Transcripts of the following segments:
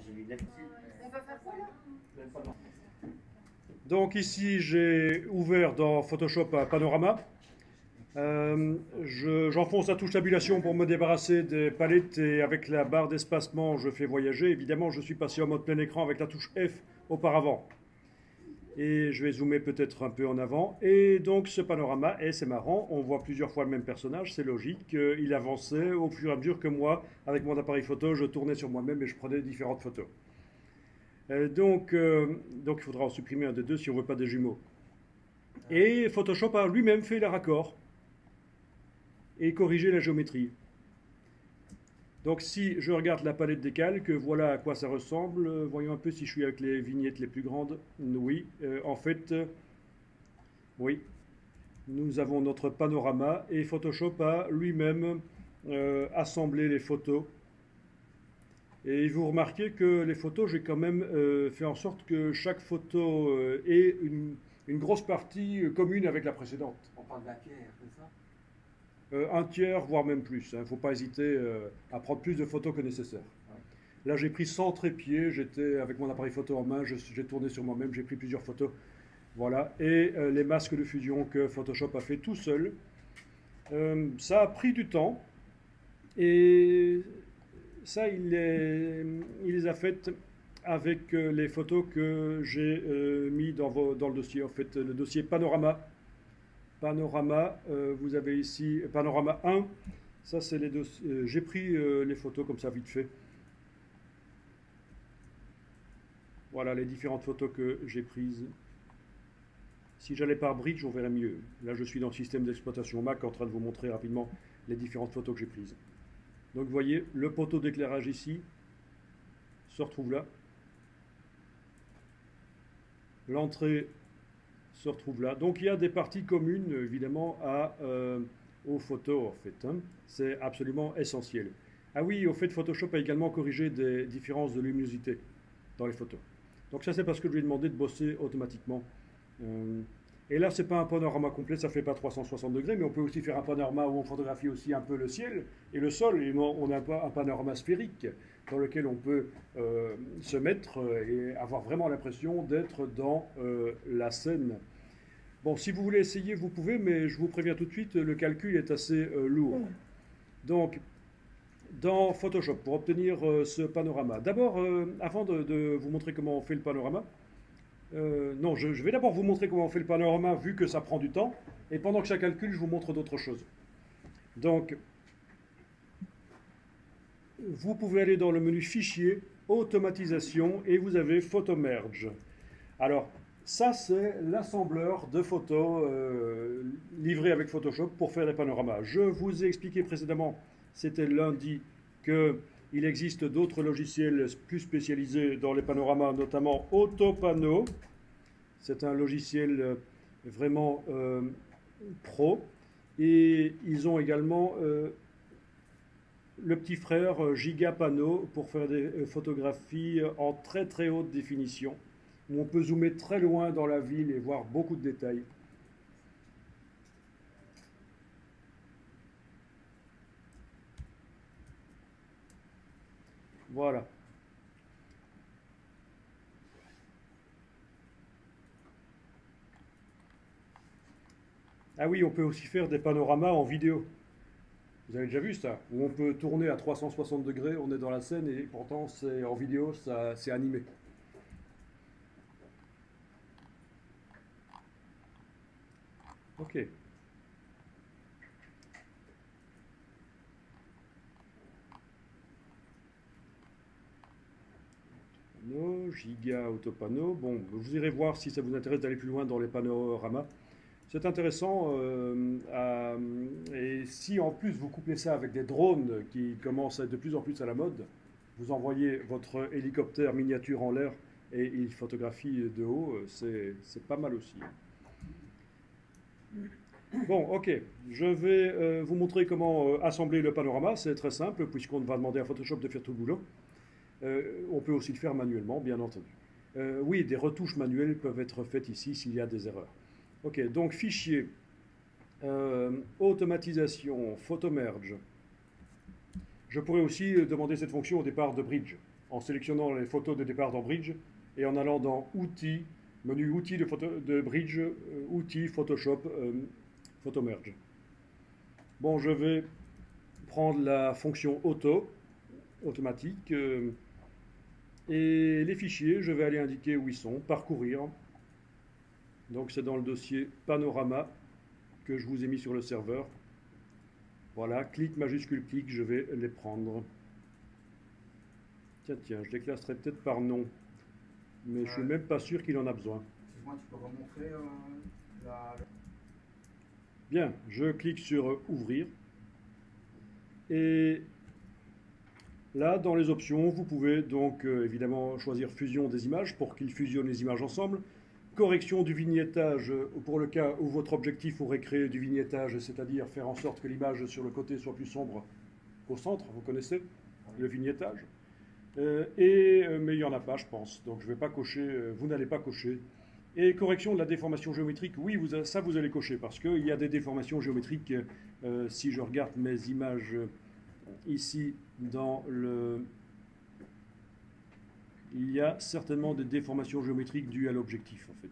On va faire quoi là? Donc ici, j'ai ouvert dans Photoshop un panorama. J'enfonce la touche tabulation pour me débarrasser des palettes et avec la barre d'espacement, je fais voyager. Évidemment, je suis passé en mode plein écran avec la touche F auparavant. Et je vais zoomer peut-être un peu en avant. Et donc ce panorama, et c'est marrant, on voit plusieurs fois le même personnage, c'est logique. Il avançait au fur et à mesure que moi, avec mon appareil photo, je tournais sur moi-même et je prenais différentes photos. Donc il faudra en supprimer un des deux si on ne veut pas des jumeaux. Et Photoshop a lui-même fait les raccords et corrigé la géométrie. Donc si je regarde la palette des calques, voilà à quoi ça ressemble. Voyons un peu si je suis avec les vignettes les plus grandes. Oui, en fait, oui, nous avons notre panorama et Photoshop a lui-même assemblé les photos. Et vous remarquez que les photos, j'ai quand même fait en sorte que chaque photo ait une grosse partie commune avec la précédente. On parle d'un tiers, c'est ça? Un tiers, voire même plus. Il ne faut pas hésiter à prendre plus de photos que nécessaire. Ouais. Là, j'ai pris 100 trépieds, j'étais avec mon appareil photo en main, j'ai tourné sur moi-même, j'ai pris plusieurs photos. Voilà. Et les masques de fusion que Photoshop a fait tout seul. Ça a pris du temps. Et ça, il les a faites avec les photos que j'ai mis dans le dossier. En fait, le dossier Panorama. Panorama, vous avez ici Panorama 1. Ça, c'est les dossiers. J'ai pris les photos comme ça, vite fait. Voilà les différentes photos que j'ai prises. Si j'allais par bridge, on verrait mieux. Là, je suis dans le système d'exploitation Mac en train de vous montrer rapidement les différentes photos que j'ai prises. Donc, vous voyez, le poteau d'éclairage ici se retrouve là. L'entrée se retrouve là. Donc, il y a des parties communes, évidemment, aux photos, en fait. Hein. C'est absolument essentiel. Ah oui, au fait, Photoshop a également corrigé des différences de luminosité dans les photos. Donc, ça, c'est parce que je lui ai demandé de bosser automatiquement. Et là, ce n'est pas un panorama complet, ça ne fait pas 360 degrés, mais on peut aussi faire un panorama où on photographie aussi un peu le ciel et le sol. Et on a un panorama sphérique dans lequel on peut se mettre et avoir vraiment l'impression d'être dans la scène. Bon, si vous voulez essayer, vous pouvez, mais je vous préviens tout de suite, le calcul est assez lourd. Donc, dans Photoshop, pour obtenir ce panorama, d'abord, avant de vous montrer comment on fait le panorama, non, je vais d'abord vous montrer comment on fait le panorama, vu que ça prend du temps, et pendant que ça calcule, je vous montre d'autres choses. Donc, vous pouvez aller dans le menu Fichier, Automatisation, et vous avez Photo Merge. Alors, ça, c'est l'assembleur de photos livré avec Photoshop pour faire les panoramas. Je vous ai expliqué précédemment, c'était lundi, qu'il existe d'autres logiciels plus spécialisés dans les panoramas, notamment Autopano. C'est un logiciel vraiment pro. Et ils ont également le petit frère Gigapano pour faire des photographies en très très haute définition, où on peut zoomer très loin dans la ville et voir beaucoup de détails. Voilà. Ah oui, on peut aussi faire des panoramas en vidéo. Vous avez déjà vu ça? Où on peut tourner à 360 degrés, on est dans la scène et pourtant c'est en vidéo, c'est animé. Ok. Giga Autopano. Bon, vous irez voir si ça vous intéresse d'aller plus loin dans les panoramas. C'est intéressant. Et si en plus vous couplez ça avec des drones qui commencent à être de plus en plus à la mode, vous envoyez votre hélicoptère miniature en l'air et il photographie de haut, c'est pas mal aussi. Bon, ok. Je vais vous montrer comment assembler le panorama. C'est très simple puisqu'on va demander à Photoshop de faire tout le boulot. On peut aussi le faire manuellement, bien entendu. Oui, des retouches manuelles peuvent être faites ici s'il y a des erreurs. Ok, donc fichier, automatisation, photo merge. Je pourrais aussi demander cette fonction au départ de bridge. en sélectionnant les photos de départ dans Bridge et en allant dans Outils, menu Outils de Bridge, Outils, Photoshop, Photo Merge. Bon, je vais prendre la fonction automatique, et les fichiers, je vais aller indiquer où ils sont, parcourir. Donc c'est dans le dossier Panorama que je vous ai mis sur le serveur. Voilà, clic, majuscule, clic, je vais les prendre. Tiens, je les classerai peut-être par nom, mais je suis même pas sûr qu'il en a besoin. Excuse-moi, tu peux remontrer la... Bien, je clique sur Ouvrir. Et là, dans les options, vous pouvez donc évidemment choisir Fusion des images pour qu'il fusionne les images ensemble. Correction du vignettage pour le cas où votre objectif aurait créé du vignettage, c'est-à-dire faire en sorte que l'image sur le côté soit plus sombre qu'au centre, vous connaissez le vignettage. Mais il n'y en a pas, je pense, donc je ne vais pas cocher, vous n'allez pas cocher. Et correction de la déformation géométrique, oui, ça vous allez cocher, parce qu'il y a des déformations géométriques, si je regarde mes images ici dans le... Il y a certainement des déformations géométriques dues à l'objectif, en fait.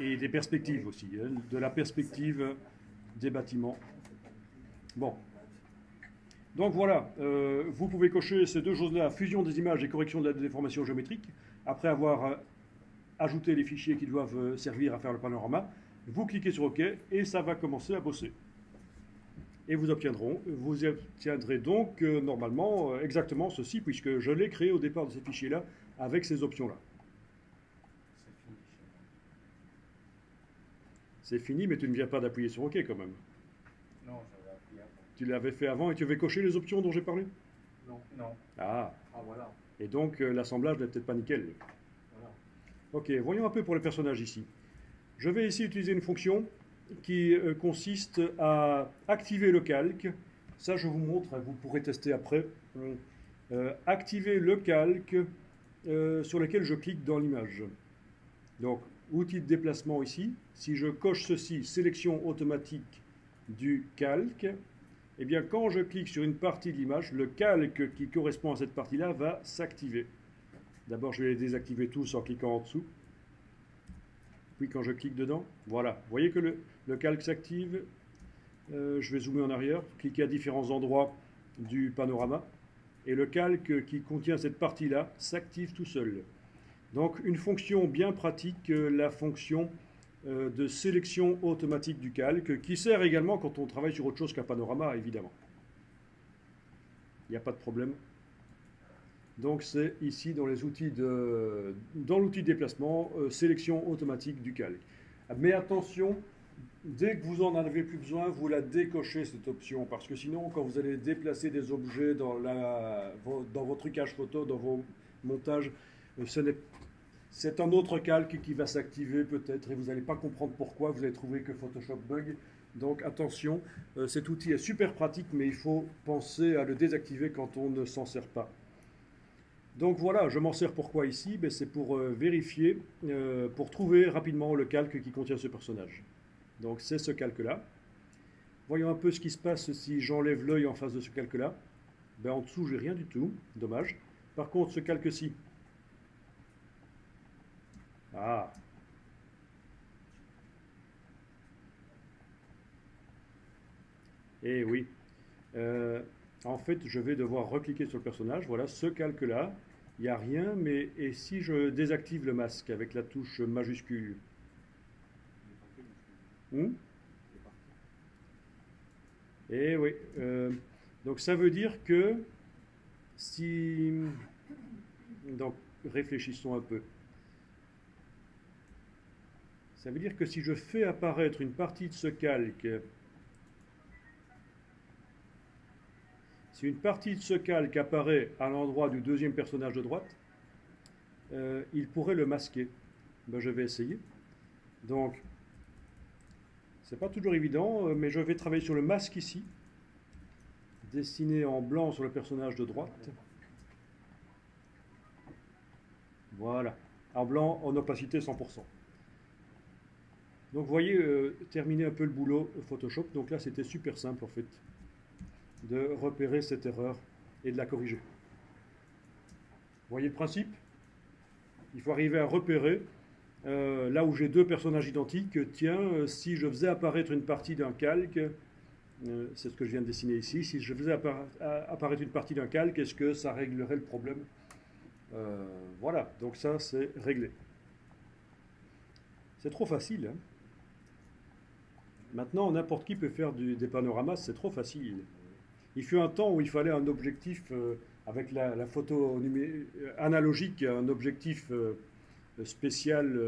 Et des perspectives aussi, hein, de la perspective des bâtiments. Bon. Donc voilà, vous pouvez cocher ces deux choses-là, fusion des images et correction de la déformation géométrique, après avoir ajouté les fichiers qui doivent servir à faire le panorama. Vous cliquez sur OK et ça va commencer à bosser. Et vous obtiendrez donc normalement exactement ceci, puisque je l'ai créé au départ de ces fichiers-là avec ces options-là. C'est fini, mais tu ne viens pas d'appuyer sur OK quand même. Non, j'avais appris avant. Tu l'avais fait avant et tu avais coché les options dont j'ai parlé? Non. Non. Ah, Ah, voilà. et donc l'assemblage n'est peut-être pas nickel. Voilà. Ok, voyons un peu pour les personnages ici. Je vais ici utiliser une fonction qui consiste à activer le calque. Ça, je vous montre, vous pourrez tester après. Activer le calque sur lequel je clique dans l'image. Donc, outil de déplacement ici. Si je coche ceci, sélection automatique du calque, eh bien, quand je clique sur une partie de l'image, le calque qui correspond à cette partie-là va s'activer. D'abord, je vais les désactiver tous en cliquant en dessous. Puis quand je clique dedans, voilà. Vous voyez que le calque s'active. Je vais zoomer en arrière, cliquer à différents endroits du panorama. Et le calque qui contient cette partie-là s'active tout seul. Donc une fonction bien pratique, la fonction de sélection automatique du calque, qui sert également quand on travaille sur autre chose qu'un panorama, évidemment. Il n'y a pas de problème. Donc c'est ici dans les outils dans l'outil de déplacement, sélection automatique du calque. Mais attention, dès que vous en avez plus besoin, vous la décochez cette option, parce que sinon, quand vous allez déplacer des objets dans vos trucages photo, dans vos montages, c'est un autre calque qui va s'activer peut-être, et vous n'allez pas comprendre pourquoi, vous allez trouver que Photoshop bug. Donc attention, cet outil est super pratique, mais il faut penser à le désactiver quand on ne s'en sert pas. Donc voilà, je m'en sers pourquoi ici? C'est pour vérifier, pour trouver rapidement le calque qui contient ce personnage. Donc c'est ce calque-là. Voyons un peu ce qui se passe si j'enlève l'œil en face de ce calque-là. En dessous, j'ai rien du tout, dommage. Par contre, ce calque-ci. Ah. Eh oui. En fait, je vais devoir recliquer sur le personnage. Voilà, ce calque-là, il n'y a rien, mais et si je désactive le masque avec la touche majuscule? Eh oui. Donc ça veut dire que si... Donc réfléchissons un peu. Ça veut dire que si je fais apparaître une partie de ce calque... Si une partie de ce calque apparaît à l'endroit du deuxième personnage de droite, il pourrait le masquer. Je vais essayer. Donc, c'est pas toujours évident, mais je vais travailler sur le masque ici. Dessiner en blanc sur le personnage de droite. Voilà. En blanc, en opacité 100%. Donc, vous voyez, terminer un peu le boulot Photoshop. Donc là, c'était super simple en fait. de repérer cette erreur et de la corriger. Vous voyez le principe? Il faut arriver à repérer, là où j'ai deux personnages identiques, tiens, si je faisais apparaître une partie d'un calque, c'est ce que je viens de dessiner ici, si je faisais apparaître une partie d'un calque, est-ce que ça réglerait le problème? Voilà, donc ça c'est réglé. C'est trop facile, hein. Maintenant, n'importe qui peut faire des panoramas, c'est trop facile. Il fut un temps où il fallait un objectif avec la photo analogique, un objectif spécial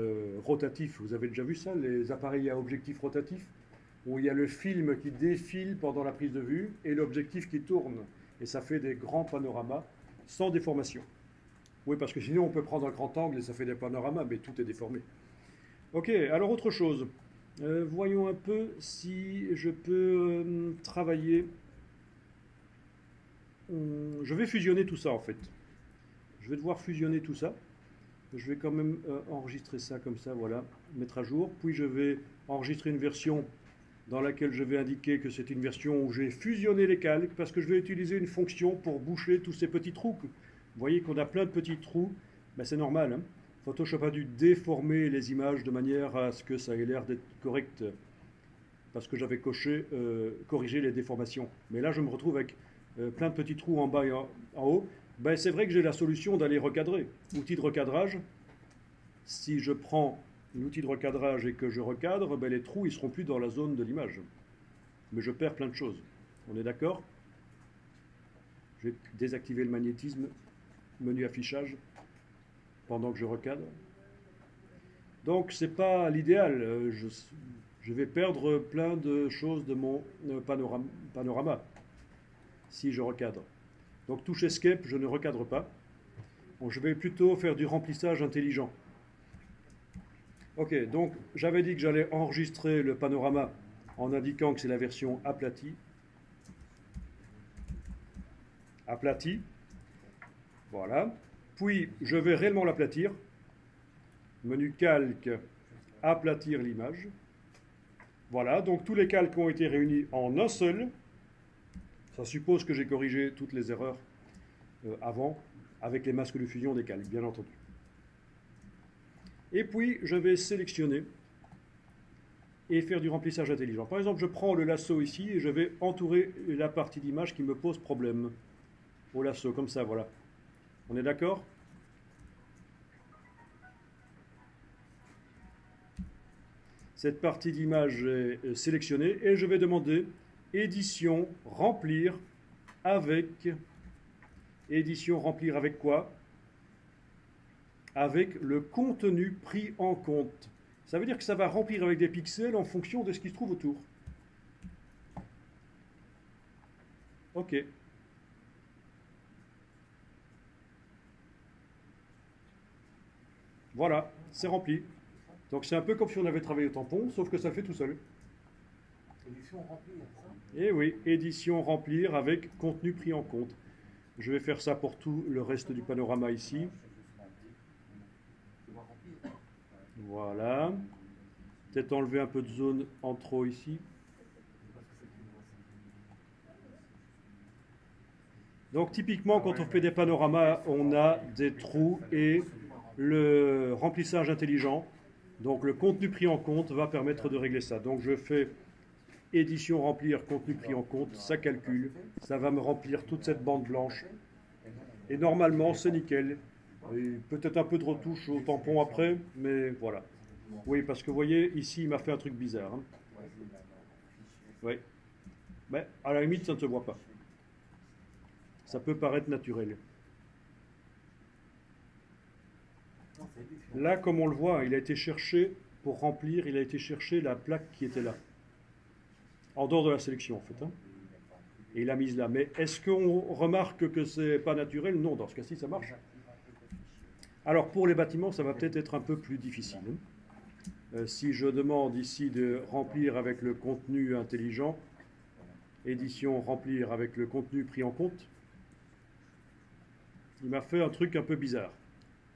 rotatif. Vous avez déjà vu ça, les appareils à objectif rotatif, où il y a le film qui défile pendant la prise de vue et l'objectif qui tourne. Et ça fait des grands panoramas sans déformation. Oui, parce que sinon on peut prendre un grand angle et ça fait des panoramas, mais tout est déformé. Ok, alors autre chose. Voyons un peu si je peux travailler. Je vais fusionner tout ça en fait. Je vais devoir fusionner tout ça. Je vais quand même enregistrer ça comme ça, voilà, mettre à jour. Puis je vais enregistrer une version dans laquelle je vais indiquer que c'est une version où j'ai fusionné les calques parce que je vais utiliser une fonction pour boucher tous ces petits trous. Vous voyez qu'on a plein de petits trous, ben, c'est normal, hein. Photoshop a dû déformer les images de manière à ce que ça ait l'air d'être correct parce que j'avais corrigé les déformations. Mais là, je me retrouve avec plein de petits trous en bas et en haut. Ben, c'est vrai que j'ai la solution d'aller recadrer. Outil de recadrage, si je prends l'outil de recadrage et que je recadre, ben, les trous ils seront plus dans la zone de l'image. Mais je perds plein de choses. On est d'accord? Je vais désactiver le magnétisme, menu affichage, pendant que je recadre. Donc c'est pas l'idéal. Je vais perdre plein de choses de mon panorama si je recadre. Donc touche Escape, je ne recadre pas. Bon, je vais plutôt faire du remplissage intelligent. Ok, donc j'avais dit que j'allais enregistrer le panorama en indiquant que c'est la version aplatie. Aplatie. Voilà. Puis je vais réellement l'aplatir. Menu calque, aplatir l'image. Voilà, donc tous les calques ont été réunis en un seul. Ça suppose que j'ai corrigé toutes les erreurs avant, avec les masques de fusion des calques, bien entendu. Et puis, je vais sélectionner et faire du remplissage intelligent. Par exemple, je prends le lasso ici et je vais entourer la partie d'image qui me pose problème. Au lasso, comme ça, voilà. On est d'accord? Cette partie d'image est sélectionnée et je vais demander édition, remplir avec... Édition, remplir avec quoi? Avec le contenu pris en compte. Ça veut dire que ça va remplir avec des pixels en fonction de ce qui se trouve autour. Ok. Voilà, c'est rempli. Donc c'est un peu comme si on avait travaillé au tampon, sauf que ça fait tout seul. Édition remplir, ça? Et oui, édition remplir avec contenu pris en compte. Je vais faire ça pour tout le reste du panorama ici. Voilà. Peut-être enlever un peu de zone en trop ici. Donc typiquement, quand on fait des panoramas, on a des trous et le remplissage intelligent. Donc le contenu pris en compte va permettre de régler ça. Donc je fais édition remplir, contenu pris en compte, ça calcule. Ça va me remplir toute cette bande blanche. Et normalement, c'est nickel. Peut-être un peu de retouche au tampon après, mais voilà. Oui, parce que vous voyez, ici, il m'a fait un truc bizarre. Hein. Oui. Mais à la limite, ça ne se voit pas. Ça peut paraître naturel. Là, comme on le voit, il a été cherché, pour remplir, il a été chercher la plaque qui était là. En dehors de la sélection, en fait. Hein. Et il l'a mise là. Mais est-ce qu'on remarque que c'est pas naturel? Non, dans ce cas-ci, ça marche. Alors, pour les bâtiments, ça va peut-être être un peu plus difficile. Si je demande ici de remplir avec le contenu intelligent, édition remplir avec le contenu pris en compte, il m'a fait un truc un peu bizarre.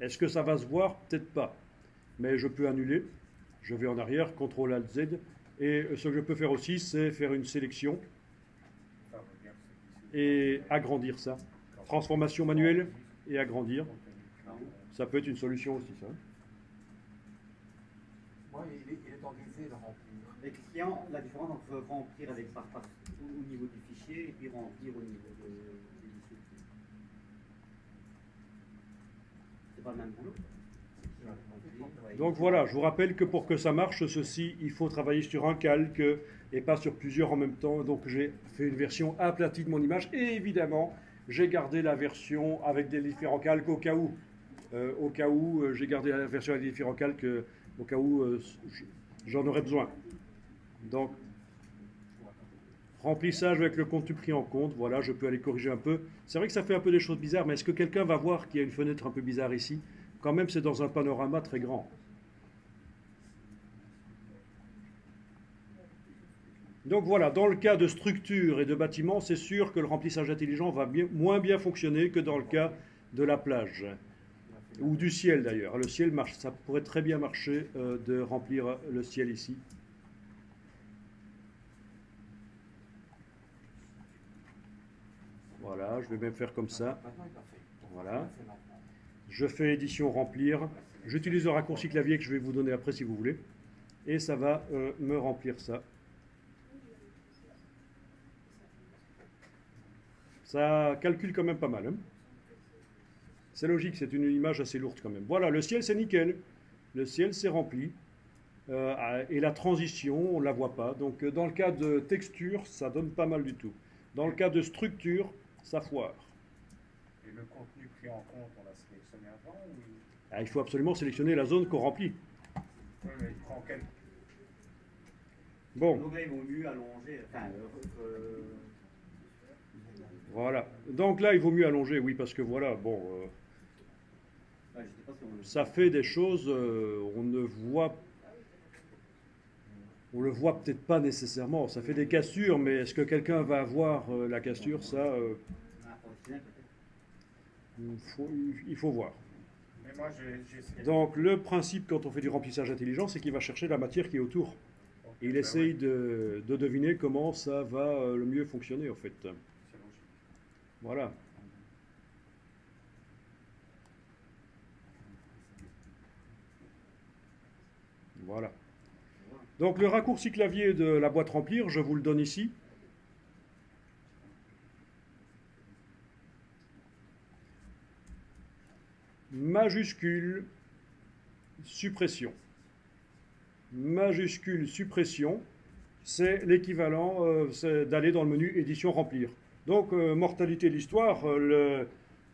Est-ce que ça va se voir? Peut-être pas. Mais je peux annuler. Je vais en arrière, CTRL ALT Z. Et ce que je peux faire aussi, c'est faire une sélection. et agrandir ça. Transformation manuelle et agrandir. Ça peut être une solution aussi, ça. Moi, il est engagé de remplir. L'expliquant la différence entre remplir avec par au niveau du fichier et puis remplir au niveau de l'édition. C'est pas le même boulot. Donc voilà, je vous rappelle que pour que ça marche, ceci, il faut travailler sur un calque et pas sur plusieurs en même temps. Donc j'ai fait une version aplatie de mon image et évidemment, j'ai gardé la version avec des différents calques au cas où. J'ai gardé la version avec des différents calques au cas où j'en aurais besoin. Donc, remplissage avec le contenu pris en compte. Voilà, je peux aller corriger un peu. C'est vrai que ça fait un peu des choses bizarres, mais est-ce que quelqu'un va voir qu'il y a une fenêtre un peu bizarre ici? Quand même, c'est dans un panorama très grand. Donc voilà, dans le cas de structure et de bâtiment, c'est sûr que le remplissage intelligent va moins bien fonctionner que dans le cas de la plage. Ou du ciel d'ailleurs. Le ciel marche, ça pourrait très bien marcher de remplir le ciel ici. Voilà, je vais même faire comme ça. Maintenant, il est parfait. Voilà. C'est maintenant. Je fais édition remplir. J'utilise le raccourci clavier que je vais vous donner après si vous voulez. Et ça va me remplir ça. Ça calcule quand même pas mal. Hein. C'est logique, c'est une image assez lourde quand même. Voilà, le ciel c'est nickel. Le ciel c'est rempli. Et la transition, on ne la voit pas. Donc dans le cas de texture, ça donne pas mal du tout. Dans le cas de structure, ça foire. Et le contenu pris en compte, on l'a sélectionné avant ou... Il faut absolument sélectionner la zone qu'on remplit. Oui, mais il prend quel... Bon, Donc là, ils vont mieux allonger. Enfin, voilà. Donc là, il vaut mieux allonger, oui, parce que voilà, bon, je sais pas si on ça fait des choses, on le voit peut-être pas nécessairement. Ça fait des cassures, mais est-ce que quelqu'un va voir la cassure? Ça, professionnel peut-être. il faut voir. Mais moi, j'ai essayé... Donc le principe quand on fait du remplissage intelligent, c'est qu'il va chercher la matière qui est autour. Ok, Et il bah essaye ouais, de deviner comment ça va le mieux fonctionner en fait. c'est logique. Voilà. Voilà. Donc le raccourci clavier de la boîte remplir, je vous le donne ici. Majuscule, suppression. Majuscule, suppression, c'est l'équivalent d'aller dans le menu édition remplir. Donc, mortalité de l'histoire, le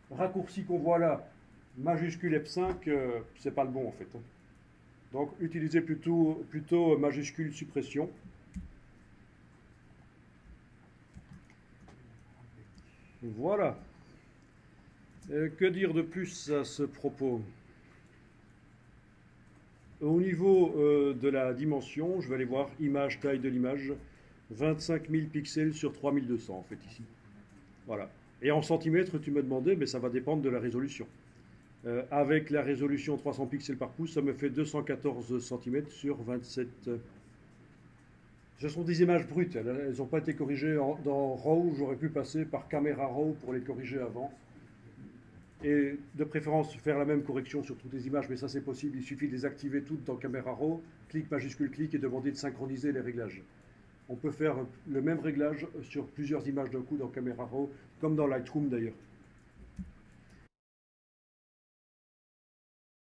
raccourci qu'on voit là, majuscule F5, c'est pas le bon en fait. Donc, utilisez plutôt majuscule suppression. Voilà. Que dire de plus à ce propos? Au niveau de la dimension, je vais aller voir image, taille de l'image, 25 000 pixels sur 3200 en fait ici. Voilà. Et en centimètres, tu me demandais, mais ça va dépendre de la résolution. Avec la résolution 300 pixels par pouce, ça me fait 214 cm sur 27. Ce sont des images brutes, elles n'ont pas été corrigées dans RAW, j'aurais pu passer par caméra RAW pour les corriger avant. Et de préférence faire la même correction sur toutes les images, mais ça c'est possible, il suffit de les activer toutes dans caméra RAW, clic, majuscule, clic et demander de synchroniser les réglages. On peut faire le même réglage sur plusieurs images d'un coup dans caméra RAW, comme dans Lightroom d'ailleurs.